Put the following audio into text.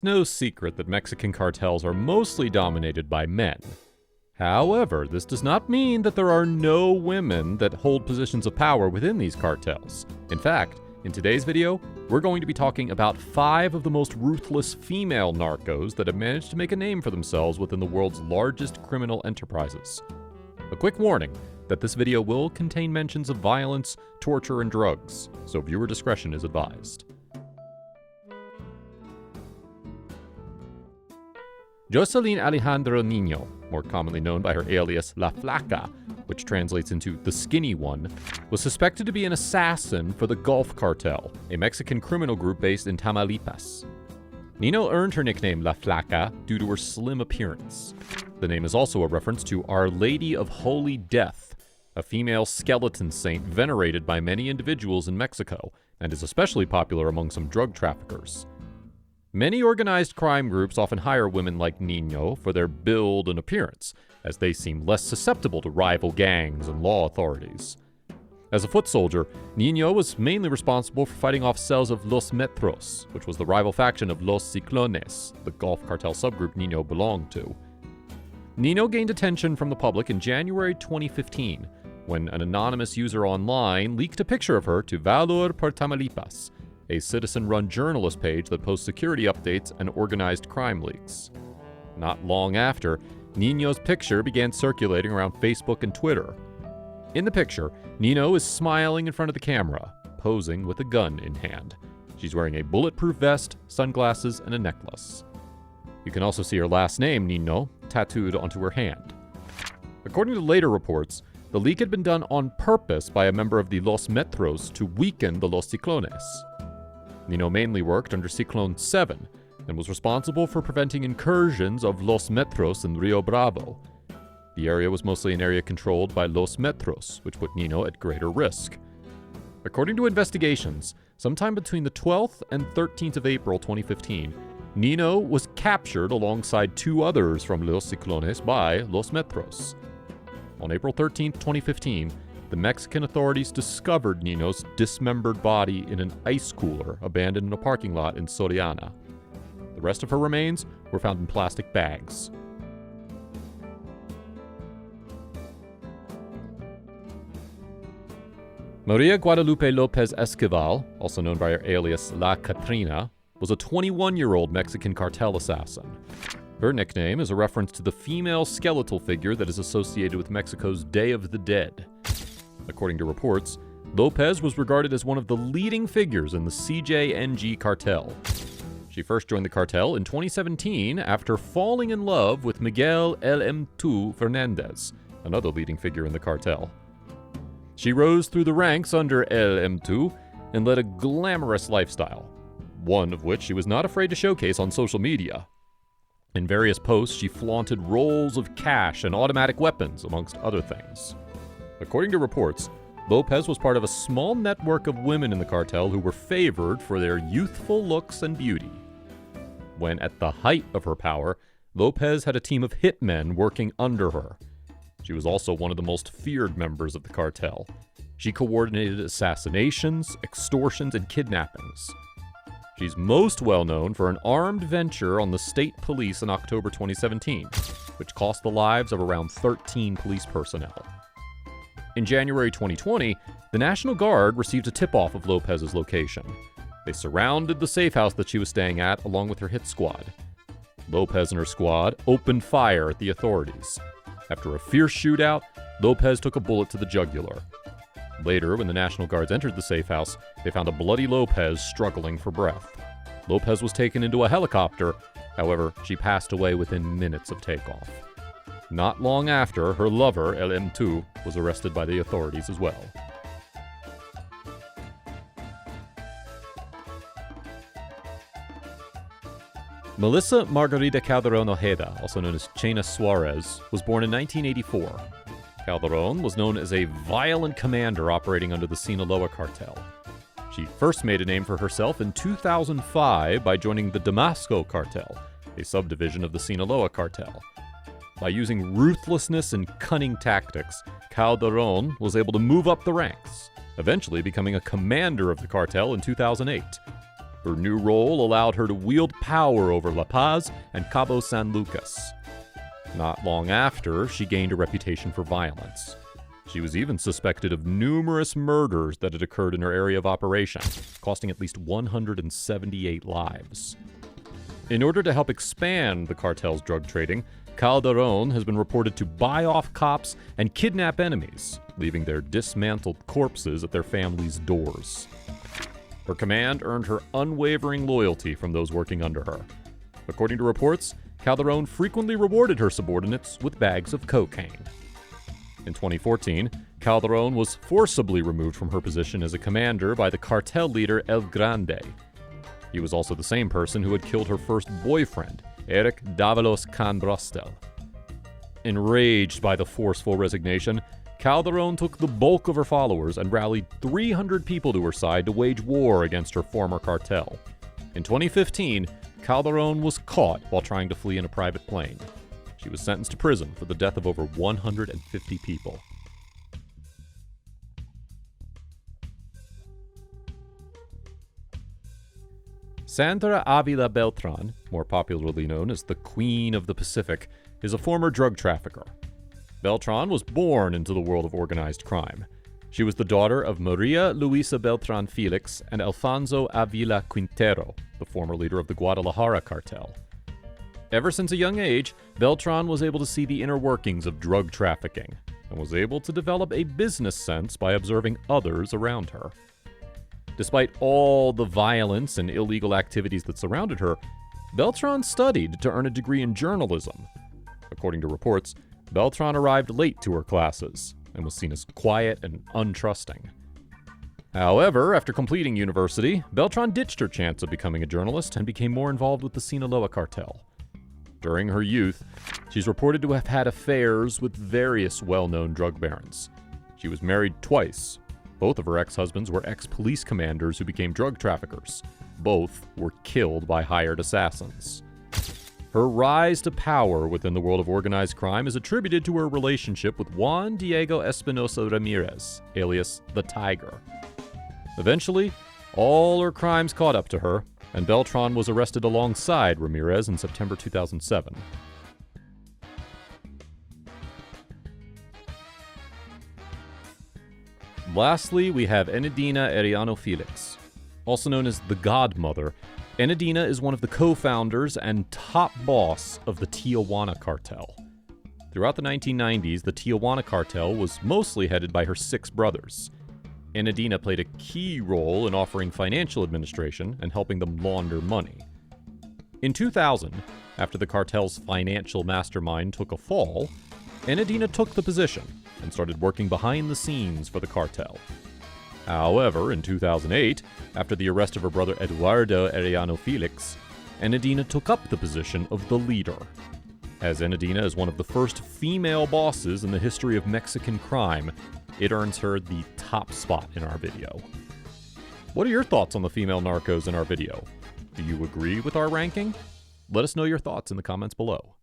No secret that Mexican cartels are mostly dominated by men. However, this does not mean that there are no women that hold positions of power within these cartels. In fact, in today's video, we're going to be talking about 5 of the most ruthless female narcos that have managed to make a name for themselves within the world's largest criminal enterprises. A quick warning that this video will contain mentions of violence, torture, and drugs, so viewer discretion is advised. Jocelyn Alejandro Nino, more commonly known by her alias La Flaca, which translates into the skinny one, was suspected to be an assassin for the Gulf Cartel, a Mexican criminal group based in Tamaulipas. Nino earned her nickname La Flaca due to her slim appearance. The name is also a reference to Our Lady of Holy Death, a female skeleton saint venerated by many individuals in Mexico, and is especially popular among some drug traffickers. Many organized crime groups often hire women like Nino for their build and appearance, as they seem less susceptible to rival gangs and law authorities. As a foot soldier, Nino was mainly responsible for fighting off cells of Los Metros, which was the rival faction of Los Ciclones, the Gulf Cartel subgroup Nino belonged to. Nino gained attention from the public in January 2015, when an anonymous user online leaked a picture of her to Valor por Tamaulipas, a citizen-run journalist page that posts security updates and organized crime leaks. Not long after, Nino's picture began circulating around Facebook and Twitter. In the picture, Nino is smiling in front of the camera, posing with a gun in hand. She's wearing a bulletproof vest, sunglasses, and a necklace. You can also see her last name, Nino, tattooed onto her hand. According to later reports, the leak had been done on purpose by a member of the Los Metros to weaken the Los Ciclones. Nino mainly worked under Cyclone 7 and was responsible for preventing incursions of Los Metros in Rio Bravo. The area was mostly an area controlled by Los Metros, which put Nino at greater risk. According to investigations, sometime between the 12th and 13th of April 2015, Nino was captured alongside 2 others from Los Ciclones by Los Metros. On April 13, 2015, the Mexican authorities discovered Nino's dismembered body in an ice cooler abandoned in a parking lot in Soriana. The rest of her remains were found in plastic bags. Maria Guadalupe Lopezesquivel, also known by her alias La Catrina, was a 21-year-old Mexican cartel assassin. Her nickname is a reference to the female skeletal figure that is associated with Mexico's Day of the Dead. According to reports, Lopez was regarded as one of the leading figures in the CJNG cartel. She first joined the cartel in 2017 after falling in love with Miguel LM2 Fernandez, another leading figure in the cartel. She rose through the ranks under LM2 and led a glamorous lifestyle, one of which she was not afraid to showcase on social media. In various posts, she flaunted rolls of cash and automatic weapons, amongst other things. According to reports, Lopez was part of a small network of women in the cartel who were favored for their youthful looks and beauty. When at the height of her power, Lopez had a team of hitmen working under her. She was also one of the most feared members of the cartel. She coordinated assassinations, extortions, and kidnappings. She's most well known for an armed venture on the state police in October 2017, which cost the lives of around 13 police personnel. In January 2020, the National Guard received a tip-off of Lopez's location. They surrounded the safe house that she was staying at along with her hit squad. Lopez and her squad opened fire at the authorities. After a fierce shootout, Lopez took a bullet to the jugular. Later, when the National Guards entered the safe house, they found a bloody Lopez struggling for breath. Lopez was taken into a helicopter. However, she passed away within minutes of takeoff. Not long after, her lover, LM2, was arrested by the authorities as well. Melissa Margarita Calderon Ojeda, also known as Chena Suarez, was born in 1984. Calderon was known as a violent commander operating under the Sinaloa cartel. She first made a name for herself in 2005 by joining the Damasco cartel, a subdivision of the Sinaloa cartel. By using ruthlessness and cunning tactics, Calderon was able to move up the ranks, eventually becoming a commander of the cartel in 2008. Her new role allowed her to wield power over La Paz and Cabo San Lucas. Not long after, she gained a reputation for violence. She was even suspected of numerous murders that had occurred in her area of operation, costing at least 178 lives. In order to help expand the cartel's drug trading, Calderon has been reported to buy off cops and kidnap enemies, leaving their dismantled corpses at their families' doors. Her command earned her unwavering loyalty from those working under her. According to reports, Calderon frequently rewarded her subordinates with bags of cocaine. In 2014, Calderon was forcibly removed from her position as a commander by the cartel leader El Grande. He was also the same person who had killed her first boyfriend, Eric Davalos Canbrostel. Enraged by the forceful resignation, Calderon took the bulk of her followers and rallied 300 people to her side to wage war against her former cartel. In 2015, Calderon was caught while trying to flee in a private plane. She was sentenced to prison for the death of over 150 people. Sandra Avila Beltran, more popularly known as the Queen of the Pacific, is a former drug trafficker. Beltran was born into the world of organized crime. She was the daughter of Maria Luisa Beltran Felix and Alfonso Avila Quintero, the former leader of the Guadalajara cartel. Ever since a young age, Beltran was able to see the inner workings of drug trafficking and was able to develop a business sense by observing others around her. Despite all the violence and illegal activities that surrounded her, Beltran studied to earn a degree in journalism. According to reports, Beltran arrived late to her classes and was seen as quiet and untrusting. However, after completing university, Beltran ditched her chance of becoming a journalist and became more involved with the Sinaloa cartel. During her youth, she's reported to have had affairs with various well-known drug barons. She was married twice. Both of her ex-husbands were ex-police commanders who became drug traffickers. Both were killed by hired assassins. Her rise to power within the world of organized crime is attributed to her relationship with Juan Diego Espinosa Ramirez, alias the Tiger. Eventually, all her crimes caught up to her, and Beltran was arrested alongside Ramirez in September 2007. Lastly, we have Enina Ariano Felix. Also known as the Godmother, Enina is one of the co-founders and top boss of the Tijuana cartel. Throughout the 1990s, the Tijuana cartel was mostly headed by her 6 brothers. Enina played a key role in offering financial administration and helping them launder money. In 2000, after the cartel's financial mastermind took a fall, Enina took the position and started working behind the scenes for the cartel. However, in 2008, after the arrest of her brother Eduardo Ariano Felix, Enina took up the position of the leader. As Enina is one of the first female bosses in the history of Mexican crime, it earns her the top spot in our video. What are your thoughts on the female narcos in our video? Do you agree with our ranking? Let us know your thoughts in the comments below.